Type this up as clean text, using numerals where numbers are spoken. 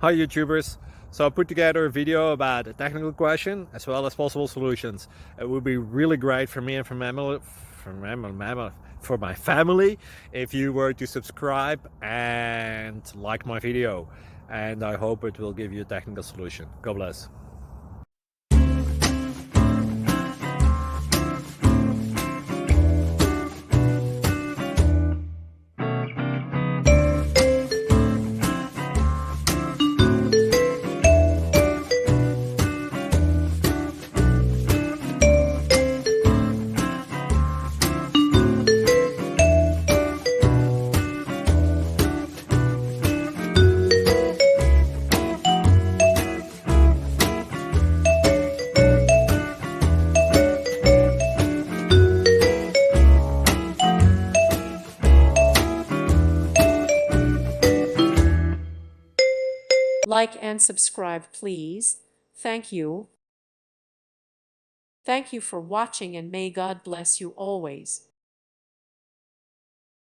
Hi YouTubers. So I put together a video about a technical question as well as possible solutions. It would be really great for me and for my family if you were to subscribe and like my video. And I hope it will give you a technical solution. God bless. Like and subscribe, please. Thank you. Thank you for watching, and may God bless you always.